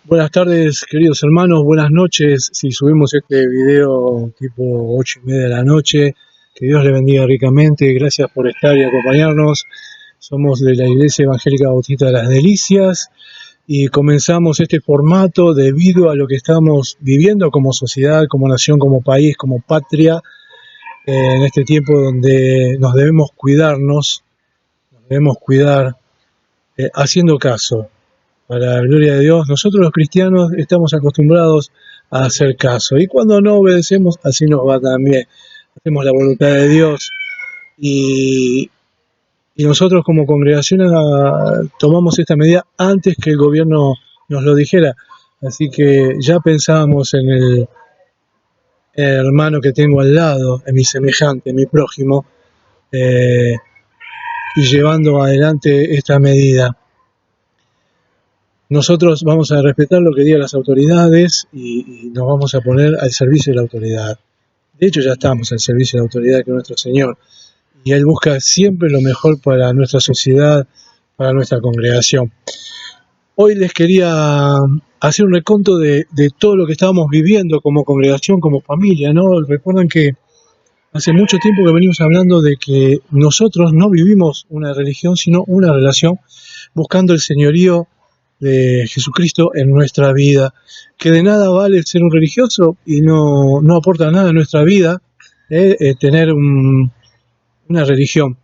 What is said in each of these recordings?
Buenas tardes, queridos hermanos, buenas noches. Si subimos este video tipo 8:30 de la noche, que Dios le bendiga ricamente. Gracias por estar y acompañarnos. Somos de la Iglesia Evangélica Bautista de las Delicias y comenzamos este formato debido a lo que estamos viviendo como sociedad, como nación, como país, como patria, en este tiempo donde nos debemos cuidar haciendo caso. Para la gloria de Dios, nosotros los cristianos estamos acostumbrados a hacer caso. Y cuando no obedecemos, así nos va también. Hacemos la voluntad de Dios y, y nosotros como congregación tomamos esta medida antes que el gobierno nos lo dijera. Así que ya pensábamos en el hermano que tengo al lado, en mi semejante, en mi prójimo, y llevando adelante esta medida. Nosotros vamos a respetar lo que digan las autoridades y nos vamos a poner al servicio de la autoridad. De hecho, ya estamos al servicio de la autoridad, que es nuestro Señor. Y Él busca siempre lo mejor para nuestra sociedad, para nuestra congregación. Hoy les quería hacer un reconto de todo lo que estábamos viviendo como congregación, como familia, ¿no? Recuerdan que hace mucho tiempo que venimos hablando de que nosotros no vivimos una religión, sino una relación, buscando el señorío de Jesucristo en nuestra vida, que de nada vale ser un religioso y no aporta nada a nuestra vida tener una religión.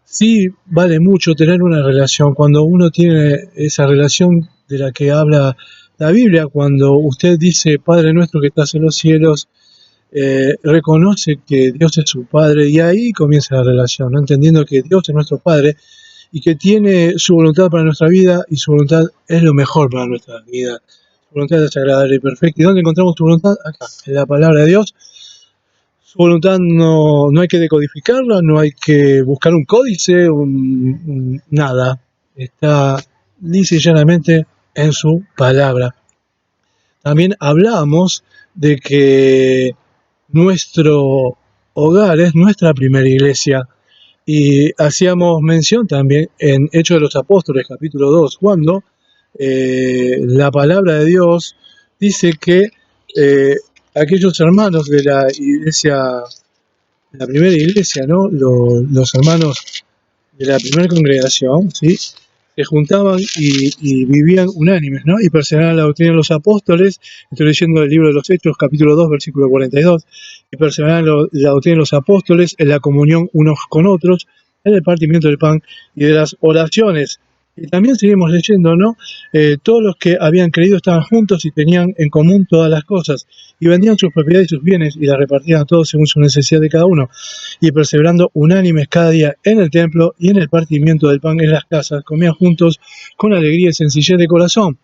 Sí vale mucho tener una relación cuando uno tiene esa relación de la que habla la Biblia, cuando usted dice Padre nuestro que estás en los cielos, reconoce que Dios es su Padre y ahí comienza la relación, ¿no? Entendiendo que Dios es nuestro Padre y que tiene su voluntad para nuestra vida y su voluntad es lo mejor para nuestra vida. Su voluntad es agradable y perfecta. ¿Y dónde encontramos tu voluntad? Acá, en la palabra de Dios. Su voluntad no hay que decodificarla, no hay que buscar un códice, nada. Está lisa y llanamente en su palabra. También hablábamos de que nuestro hogar es nuestra primera iglesia. Y hacíamos mención también en Hechos de los Apóstoles, capítulo 2, cuando la palabra de Dios dice que aquellos hermanos de la iglesia, la primera iglesia, ¿no? Los hermanos de la primera congregación, ¿sí? Se juntaban y vivían unánimes, ¿no? Y perseveraban en la doctrina de los apóstoles. Estoy leyendo el libro de los Hechos, capítulo 2, versículo 42. Y perseveraban en la doctrina de los apóstoles, en la comunión unos con otros, en el partimiento del pan y de las oraciones. Y también seguimos leyendo, ¿no? Todos los que habían creído estaban juntos y tenían en común todas las cosas. Y vendían sus propiedades y sus bienes y las repartían a todos según su necesidad de cada uno. Y perseverando unánimes cada día en el templo y en el partimiento del pan en las casas, comían juntos con alegría y sencillez de corazón.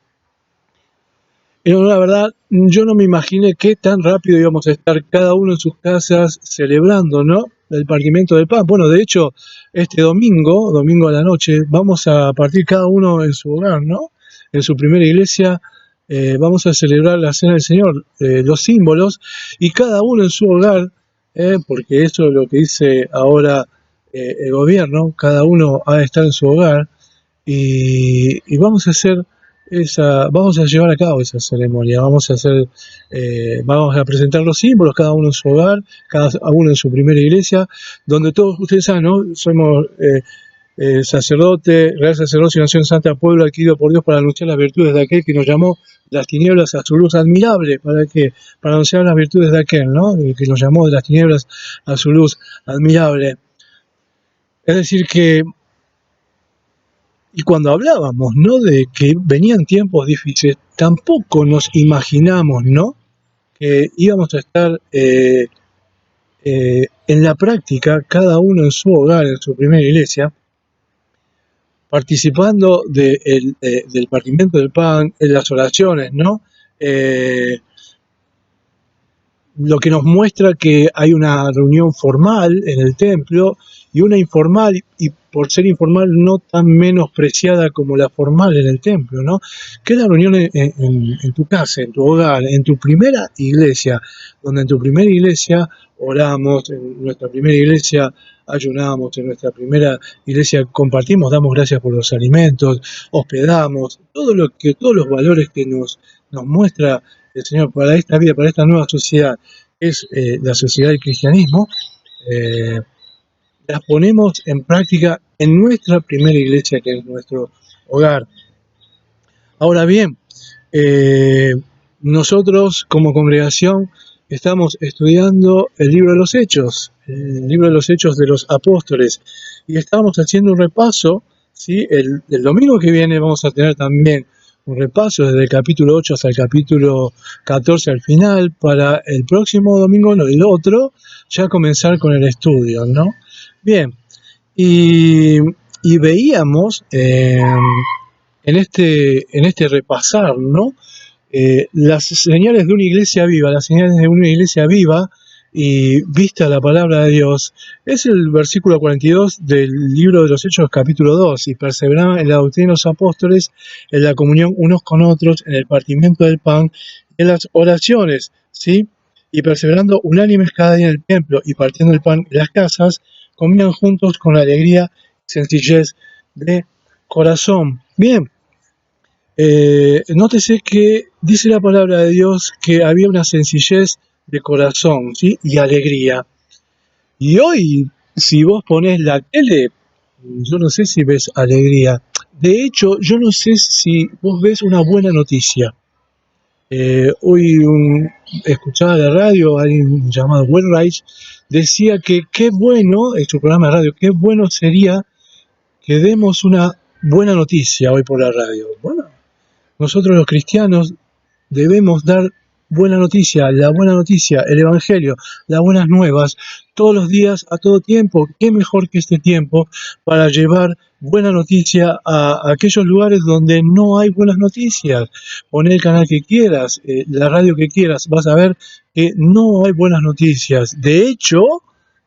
Y la verdad, yo no me imaginé qué tan rápido íbamos a estar cada uno en sus casas celebrando, ¿no? El partimiento del pan. Bueno, de hecho, este domingo a la noche, vamos a partir cada uno en su hogar, ¿no? En su primera iglesia, vamos a celebrar la Cena del Señor, los símbolos, y cada uno en su hogar, porque eso es lo que dice ahora el gobierno, cada uno ha de estar en su hogar, y vamos a llevar a cabo esa ceremonia, vamos a presentar los símbolos, cada uno en su hogar, cada uno en su primera iglesia, donde todos ustedes saben, ¿no? Somos sacerdote, real sacerdocio y nación santa, pueblo adquirido por Dios para anunciar las virtudes de aquel que nos llamó de las tinieblas a su luz admirable. ¿Para qué? Para anunciar las virtudes de aquel, ¿no? El que nos llamó de las tinieblas a su luz admirable. Es decir que, y cuando hablábamos, ¿no?, de que venían tiempos difíciles, tampoco nos imaginamos, ¿no?, que íbamos a estar en la práctica, cada uno en su hogar, en su primera iglesia, participando del partimiento del pan, en las oraciones, ¿no? Lo que nos muestra que hay una reunión formal en el templo y una informal, y por ser informal no tan menospreciada como la formal en el templo, ¿no? Que es la reunión en tu casa, en tu hogar, en tu primera iglesia, donde en tu primera iglesia oramos, en nuestra primera iglesia ayunamos, en nuestra primera iglesia compartimos, damos gracias por los alimentos, hospedamos, todos los valores que nos muestra el Señor para esta vida, para esta nueva sociedad, es la sociedad del cristianismo, eh, las ponemos en práctica en nuestra primera iglesia, que es nuestro hogar. Ahora bien, eh, nosotros como congregación estamos estudiando el libro de los Hechos, el libro de los Hechos de los Apóstoles, y estamos haciendo un repaso, ¿sí? El domingo que viene vamos a tener también un repaso desde el capítulo 8 hasta el capítulo 14 al final, para el próximo domingo, no, el otro, ya comenzar con el estudio, ¿no? Bien, y veíamos en este repasar, ¿no? Las señales de una iglesia viva, las señales de una iglesia viva y vista la palabra de Dios, es el versículo 42 del libro de los Hechos, capítulo 2, y perseveraban en la doctrina de los apóstoles, en la comunión unos con otros, en el partimiento del pan, en las oraciones, ¿sí? Y perseverando unánimes cada día en el templo y partiendo el pan en las casas, comían juntos con alegría y sencillez de corazón. Bien, nótese que dice la palabra de Dios que había una sencillez de corazón, ¿sí? Y alegría. Y hoy, si vos ponés la tele, yo no sé si ves alegría. De hecho, yo no sé si vos ves una buena noticia. Hoy escuchaba la radio, alguien llamado Will Reich, decía que qué bueno, en su programa de radio, qué bueno sería que demos una buena noticia hoy por la radio. Bueno, nosotros los cristianos debemos dar la buena noticia, el Evangelio, las buenas nuevas, todos los días, a todo tiempo. ¿Qué mejor que este tiempo para llevar buena noticia a aquellos lugares donde no hay buenas noticias? Poner el canal que quieras, la radio que quieras, vas a ver que no hay buenas noticias. De hecho,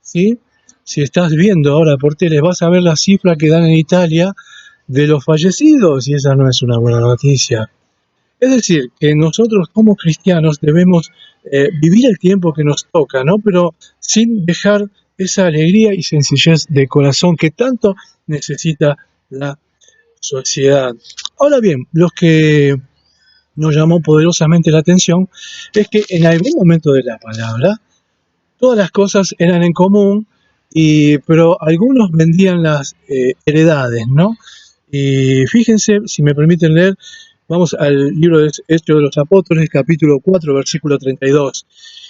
¿sí? Si estás viendo ahora por tele, vas a ver la cifra que dan en Italia de los fallecidos, y esa no es una buena noticia. Es decir, que nosotros como cristianos debemos vivir el tiempo que nos toca, ¿no? Pero sin dejar esa alegría y sencillez de corazón que tanto necesita la sociedad. Ahora bien, lo que nos llamó poderosamente la atención es que en algún momento de la palabra todas las cosas eran en común, pero algunos vendían las heredades, ¿no? Y fíjense, si me permiten leer, vamos al libro de Hechos de los Apóstoles, capítulo 4, versículo 32.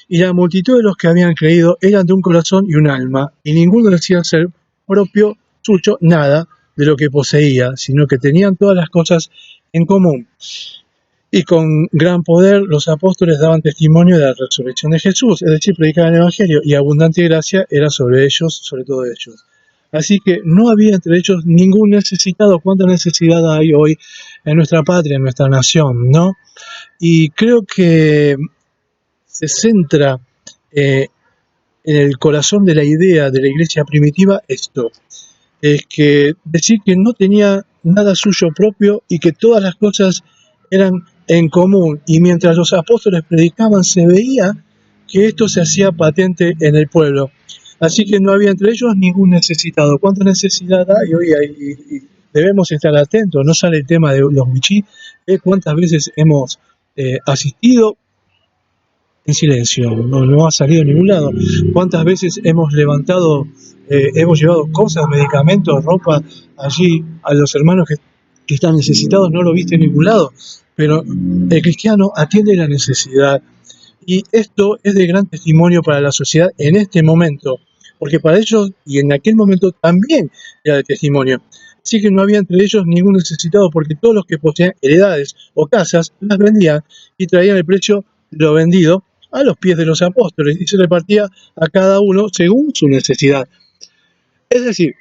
Y la multitud de los que habían creído eran de un corazón y un alma, y ninguno decía ser propio suyo nada de lo que poseía, sino que tenían todas las cosas en común. Y con gran poder los apóstoles daban testimonio de la resurrección de Jesús, es decir, predicaban el Evangelio, y abundante gracia era sobre ellos, sobre todo ellos. Así que no había entre ellos ningún necesitado. ¿Cuánta necesidad hay hoy en nuestra patria, en nuestra nación, no? Y creo que se centra en el corazón de la idea de la iglesia primitiva esto, es que decir que no tenía nada suyo propio y que todas las cosas eran en común. Y mientras los apóstoles predicaban, se veía que esto se hacía patente en el pueblo. Así que no había entre ellos ningún necesitado. ¿Cuánta necesidad hay hoy? Y debemos estar atentos. No sale el tema de los wichí. ¿Cuántas veces hemos asistido en silencio? No ha salido a ningún lado. ¿Cuántas veces hemos levantado, hemos llevado cosas, medicamentos, ropa allí a los hermanos que están necesitados? No lo viste en ningún lado. Pero el cristiano atiende la necesidad. Y esto es de gran testimonio para la sociedad en este momento, porque para ellos y en aquel momento también era de testimonio. Así que no había entre ellos ningún necesitado, porque todos los que poseían heredades o casas las vendían y traían el precio de lo vendido a los pies de los apóstoles y se repartía a cada uno según su necesidad. Es decir,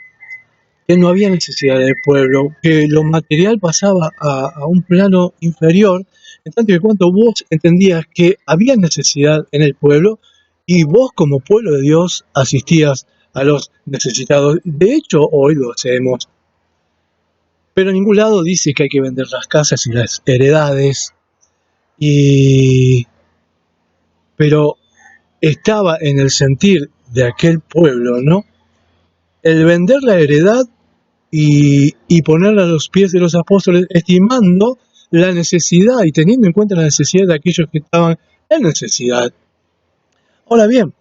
que no había necesidad del pueblo, que lo material pasaba a un plano inferior, en tanto que cuanto vos entendías que había necesidad en el pueblo y vos como pueblo de Dios asistías a los necesitados. De hecho, hoy lo hacemos, pero en ningún lado dice que hay que vender las casas y las heredades, y, pero estaba en el sentir de aquel pueblo, ¿no? el vender la heredad y ponerla a los pies de los apóstoles, estimando la necesidad y teniendo en cuenta la necesidad de aquellos que estaban en necesidad. Ahora bien,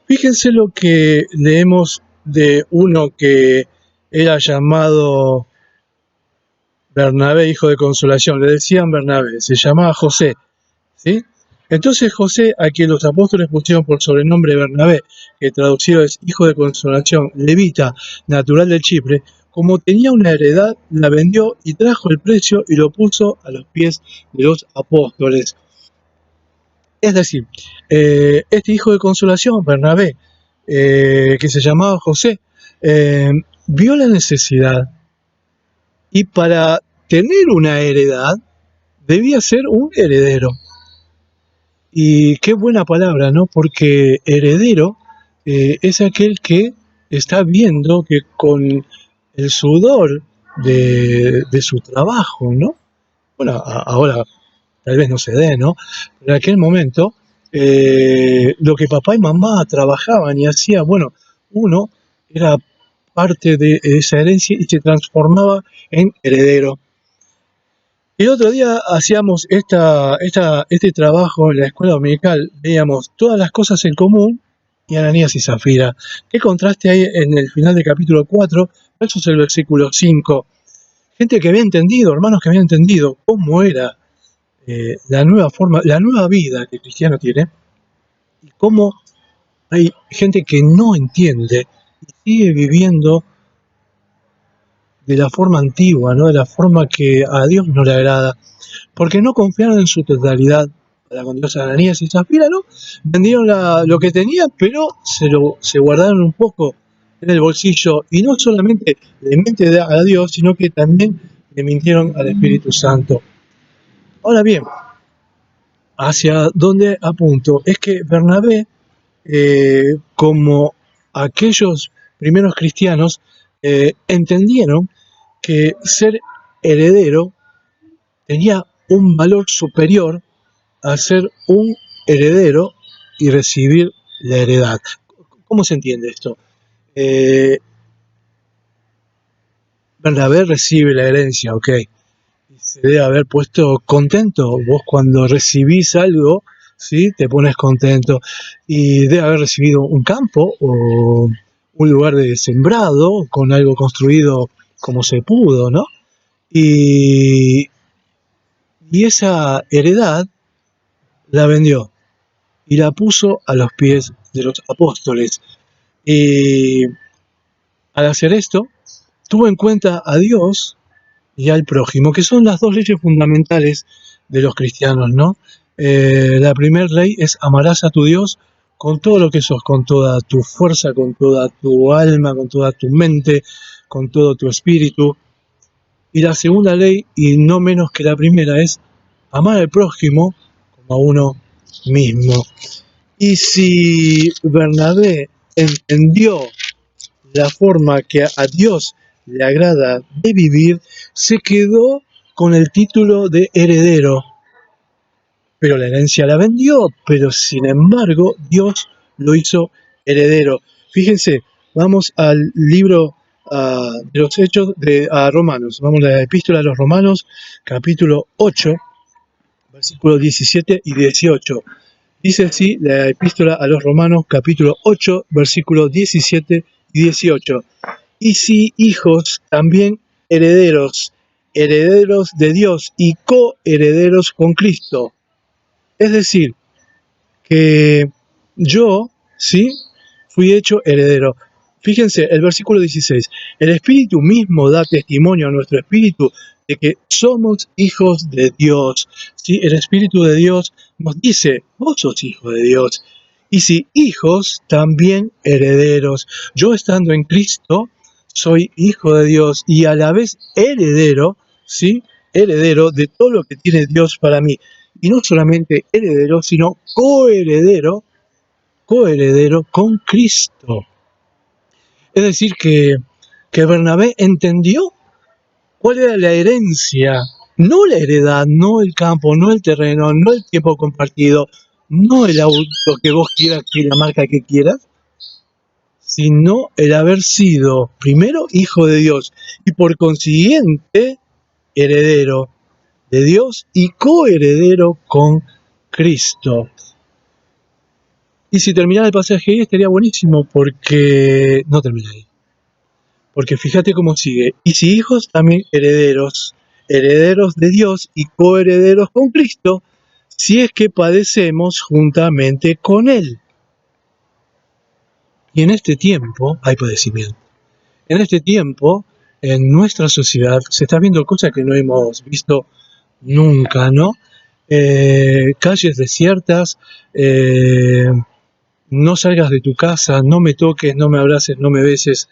fíjense lo que leemos de uno que era llamado Bernabé, hijo de consolación. Le decían Bernabé, se llamaba José, ¿sí? Entonces José, a quien los apóstoles pusieron por sobrenombre Bernabé, que traducido es hijo de consolación, levita, natural de Chipre, como tenía una heredad, la vendió y trajo el precio y lo puso a los pies de los apóstoles. Es decir, este hijo de consolación, Bernabé, que se llamaba José, eh, vio la necesidad y para tener una heredad debía ser un heredero. Y qué buena palabra, ¿no? Porque heredero es aquel que está viendo que con el sudor de su trabajo, ¿no? Bueno, ahora tal vez no se dé, ¿no? Pero en aquel momento, lo que papá y mamá trabajaban y hacían, bueno, uno era parte de esa herencia y se transformaba en heredero. El otro día hacíamos este trabajo en la escuela dominical, veíamos todas las cosas en común y Ananías y Zafira. ¿Qué contraste hay en el final del capítulo 4 versus el versículo 5? Gente que había entendido, hermanos que habían entendido cómo era la nueva forma, la nueva vida que el cristiano tiene, y cómo hay gente que no entiende y sigue viviendo de la forma antigua, ¿no? De la forma que a Dios no le agrada, porque no confiaron en su totalidad para con Dios. Ananías y Zafira, ¿no? Vendieron lo que tenían, pero se guardaron un poco en el bolsillo y no solamente le mintieron a Dios, sino que también le mintieron al Espíritu Santo. Ahora bien, hacia dónde apunto es que Bernabé, como aquellos primeros cristianos, entendieron que ser heredero tenía un valor superior a ser un heredero y recibir la heredad. ¿Cómo se entiende esto? Bernabé recibe la herencia, ok. Y se debe haber puesto contento. Vos cuando recibís algo, ¿sí? Te pones contento. Y debe haber recibido un campo o un lugar de sembrado con algo construido como se pudo, ¿no? Y, y esa heredad la vendió y la puso a los pies de los apóstoles. Y al hacer esto, tuvo en cuenta a Dios y al prójimo, que son las dos leyes fundamentales de los cristianos, ¿no? La primera ley es amarás a tu Dios con todo lo que sos, con toda tu fuerza, con toda tu alma, con toda tu mente, con todo tu espíritu. Y la segunda ley, y no menos que la primera, es amar al prójimo como a uno mismo. Y si Bernabé entendió la forma que a Dios le agrada de vivir, se quedó con el título de heredero. Pero la herencia la vendió, pero sin embargo Dios lo hizo heredero. Fíjense, vamos al libro de los Hechos a Romanos, vamos a la epístola a los Romanos, capítulo 8, versículos 17 y 18. Dice así la epístola a los Romanos, capítulo 8, versículos 17 y 18. Y si hijos, también herederos, herederos de Dios y coherederos con Cristo. Es decir, que yo, ¿sí? Fui hecho heredero. Fíjense, el versículo 16. El Espíritu mismo da testimonio a nuestro espíritu de que somos hijos de Dios. ¿Sí? El Espíritu de Dios nos dice, vos sos hijo de Dios. Y si hijos, también herederos. Yo estando en Cristo, soy hijo de Dios y a la vez heredero, ¿sí? Heredero de todo lo que tiene Dios para mí. Y no solamente heredero, sino coheredero con Cristo. Es decir, que Bernabé entendió cuál era la herencia, no la heredad, no el campo, no el terreno, no el tiempo compartido, no el auto que vos quieras, que la marca que quieras, sino el haber sido primero hijo de Dios y por consiguiente heredero de Dios y coheredero con Cristo. Y si terminara el pasaje ahí estaría buenísimo, porque no termina ahí. Porque fíjate cómo sigue. Y si hijos, también herederos, herederos de Dios y coherederos con Cristo, si es que padecemos juntamente con Él. Y en este tiempo hay padecimiento. En este tiempo, en nuestra sociedad, se está viendo cosas que no hemos visto nunca, ¿no? Calles desiertas, no salgas de tu casa, no me toques, no me abraces, no me beses,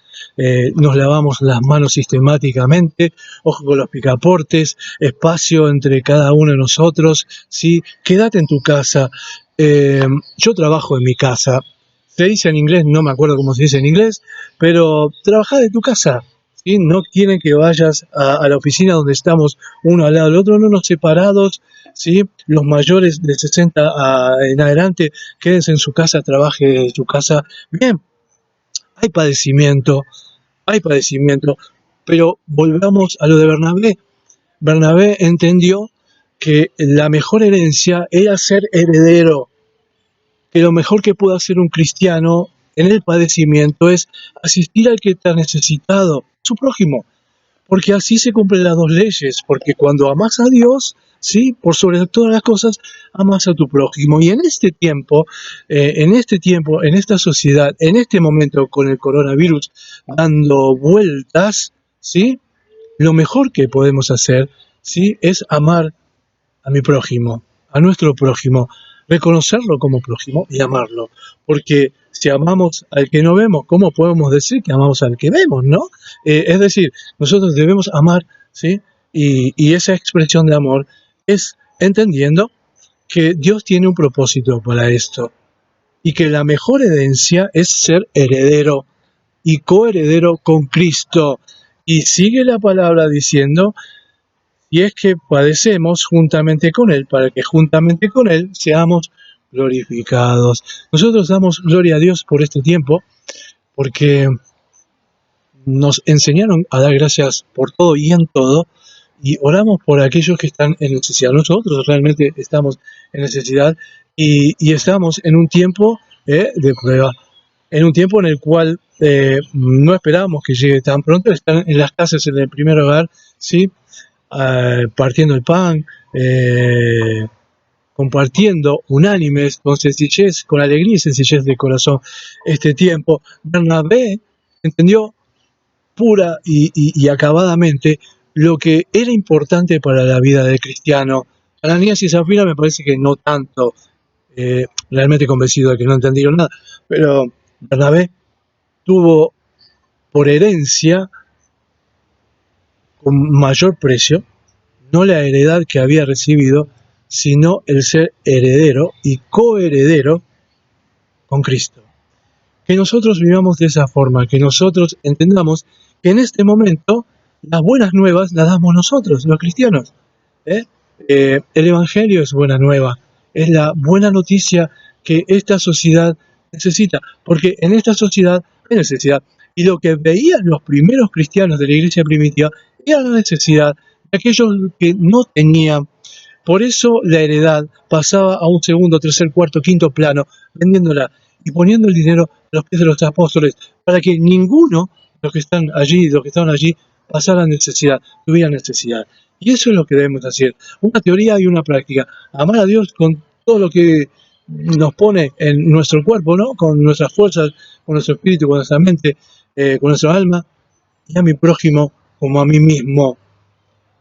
nos lavamos las manos sistemáticamente, ojo con los picaportes, espacio entre cada uno de nosotros, ¿sí? Quédate en tu casa. Yo trabajo en mi casa, se dice en inglés, no me acuerdo cómo se dice en inglés, pero trabajá de tu casa, ¿sí? No quieren que vayas a la oficina donde estamos uno al lado del otro, no nos separados, ¿sí? Los mayores de 60 en adelante, quédense en su casa, trabaje en su casa. Bien, hay padecimiento, pero volvamos a lo de Bernabé. Bernabé entendió que la mejor herencia era ser heredero, que lo mejor que puede hacer un cristiano en el padecimiento es asistir al que está necesitado, su prójimo, porque así se cumplen las dos leyes, porque cuando amas a Dios, ¿sí? Por sobre todas las cosas, amas a tu prójimo. Y en esta sociedad, en este momento con el coronavirus dando vueltas, ¿sí? Lo mejor que podemos hacer, ¿sí? Es amar a mi prójimo, a nuestro prójimo, reconocerlo como prójimo y amarlo. Porque si amamos al que no vemos, ¿cómo podemos decir que amamos al que vemos, no? Es decir, nosotros debemos amar, ¿sí? Y esa expresión de amor es entendiendo que Dios tiene un propósito para esto y que la mejor herencia es ser heredero y coheredero con Cristo. Y sigue la palabra diciendo, y es que padecemos juntamente con Él, para que juntamente con Él seamos glorificados. Nosotros damos gloria a Dios por este tiempo, porque nos enseñaron a dar gracias por todo y en todo, y oramos por aquellos que están en necesidad. Nosotros realmente estamos en necesidad y estamos en un tiempo de prueba, en un tiempo en el cual no esperábamos que llegue tan pronto. Están en las casas, en el primer hogar, ¿sí? Partiendo el pan, compartiendo unánimes, con sencillez, con alegría y sencillez de corazón este tiempo. Bernabé entendió pura y acabadamente lo que era importante para la vida del cristiano. Ananías y Zafira me parece que no tanto, realmente convencido de que no entendieron nada, pero Bernabé tuvo por herencia con mayor precio no la heredad que había recibido, sino el ser heredero y coheredero con Cristo. Que nosotros vivamos de esa forma, que nosotros entendamos que en este momento las buenas nuevas las damos nosotros, los cristianos. El Evangelio es buena nueva, es la buena noticia que esta sociedad necesita, porque en esta sociedad hay necesidad. Y lo que veían los primeros cristianos de la iglesia primitiva era la necesidad de aquellos que no tenían. Por eso la heredad pasaba a un segundo, tercer, cuarto, quinto plano, vendiéndola y poniendo el dinero a los pies de los apóstoles, para que ninguno de los que están allí, los que estaban allí, pasara necesidad, tuviera necesidad. Y eso es lo que debemos hacer, una teoría y una práctica. Amar a Dios con todo lo que nos pone en nuestro cuerpo, ¿no? Con nuestras fuerzas, con nuestro espíritu, con nuestra mente, con nuestra alma, y a mi prójimo como a mí mismo.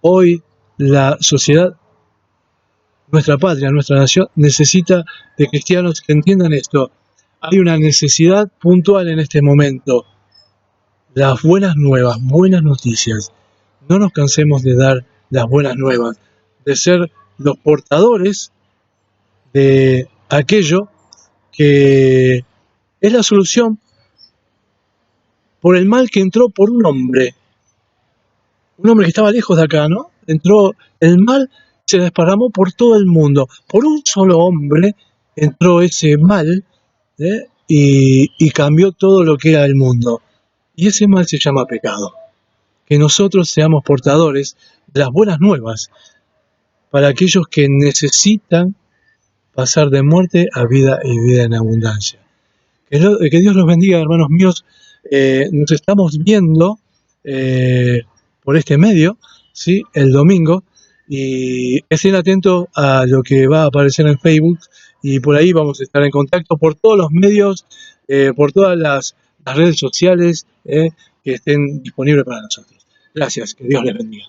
Hoy la sociedad, nuestra patria, nuestra nación, necesita de cristianos que entiendan esto. Hay una necesidad puntual en este momento. Las buenas nuevas, buenas noticias. No nos cansemos de dar las buenas nuevas, de ser los portadores de aquello que es la solución por el mal que entró por un hombre que estaba lejos de acá, ¿no? Entró el mal, se desparramó por todo el mundo. Por un solo hombre entró ese mal, ¿eh? y cambió todo lo que era el mundo. Y ese mal se llama pecado. Que nosotros seamos portadores de las buenas nuevas para aquellos que necesitan pasar de muerte a vida y vida en abundancia. Que Dios los bendiga, hermanos míos. Nos estamos viendo por este medio, ¿sí? El domingo, y estén atentos a lo que va a aparecer en Facebook, y por ahí vamos a estar en contacto por todos los medios, por todas las redes sociales que estén disponibles para nosotros. Gracias, que Dios les bendiga.